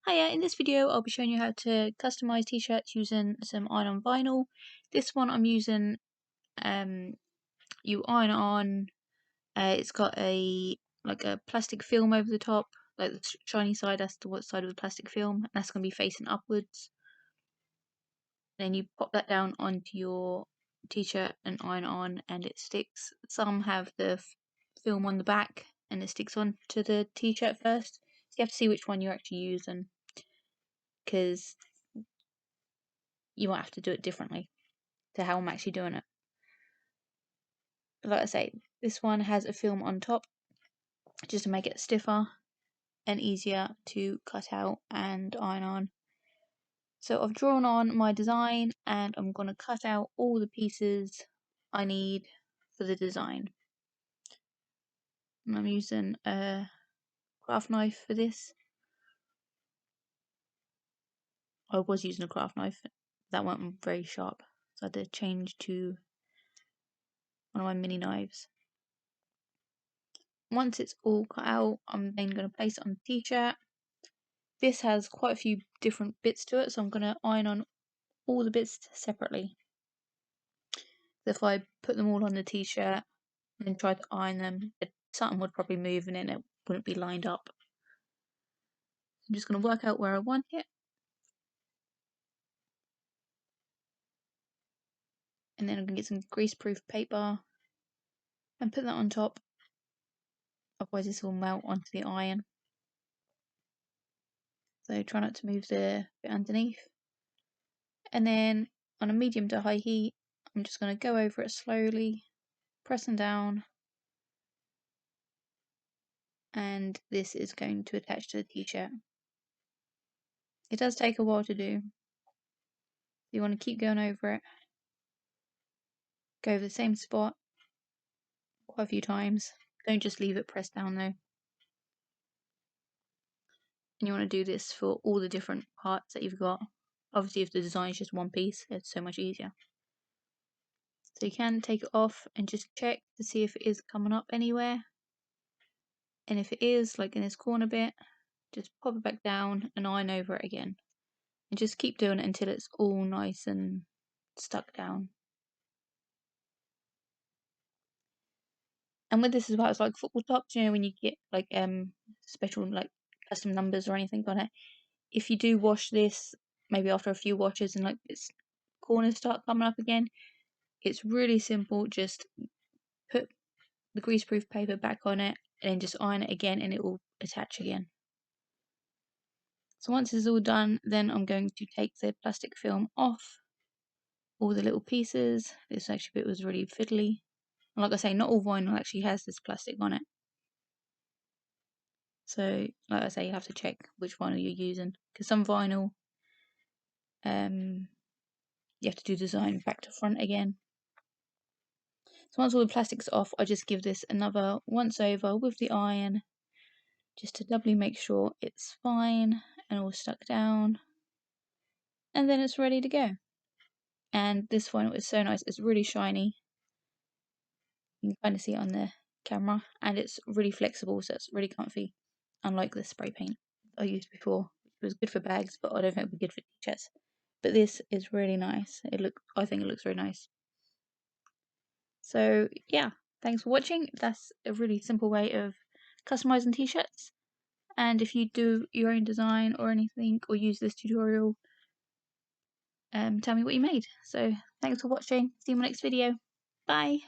Hiya, in this video I'll be showing you how to customize t-shirts using some iron-on vinyl. This one I'm using you iron on. It's got a plastic film over the top, like the shiny side, that's the side of the plastic film, and that's going to be facing upwards. Then you pop that down onto your t-shirt and iron on and it sticks. Some have the film on the back and it sticks onto the t-shirt first, so you have to see which one you're actually using, because you might have to do it differently to how I'm actually doing it. Like I say, this one has a film on top just to make it stiffer and easier to cut out and iron on. So I've drawn on my design and I'm going to cut out all the pieces I need for the design. And I'm using a craft knife for this. I was using a craft knife, that went very sharp, so I had to change to one of my mini knives. Once it's all cut out, I'm then going to place it on the t-shirt. This has quite a few different bits to it, so I'm going to iron on all the bits separately. So if I put them all on the t-shirt and then try to iron them, something would probably move and then it wouldn't be lined up. I'm just going to work out where I want it. And then I'm going to get some greaseproof paper and put that on top. Otherwise this will melt onto the iron. So try not to move the bit underneath. And then on a medium to high heat, I'm just going to go over it slowly, pressing down. And this is going to attach to the t-shirt. It does take a while to do. You want to keep going over it. Go over the same spot quite a few times. Don't just leave it pressed down though. And you want to do this for all the different parts that you've got. Obviously if the design is just one piece, it's so much easier. So you can take it off and just check to see if it is coming up anywhere. And if it is, like in this corner bit, just pop it back down and iron over it again. And just keep doing it until it's all nice and stuck down. And with this as well, it's like football tops, you know, when you get like special like custom numbers or anything on it. If you do wash this, maybe after a few washes and like its corners start coming up again, it's really simple. Just put the greaseproof paper back on it and then just iron it again and it will attach again. So once it's all done, then I'm going to take the plastic film off all the little pieces. This actually bit was really fiddly. And like I say, not all vinyl actually has this plastic on it. So like I say, you have to check which vinyl you're using, because some vinyl you have to do design back to front again. So once all the plastic's off, I just give this another once over with the iron just to doubly make sure it's fine and all stuck down, and then it's ready to go. And this vinyl is so nice, it's really shiny. You can kind of see it on the camera, and it's really flexible, so it's really comfy, unlike the spray paint I used before, which was good for bags, but I don't think it would be good for t-shirts. But this is really nice. I think it looks very nice. So yeah, thanks for watching. That's a really simple way of customizing t-shirts. And if you do your own design or anything, or use this tutorial, tell me what you made. So thanks for watching. See you in my next video. Bye.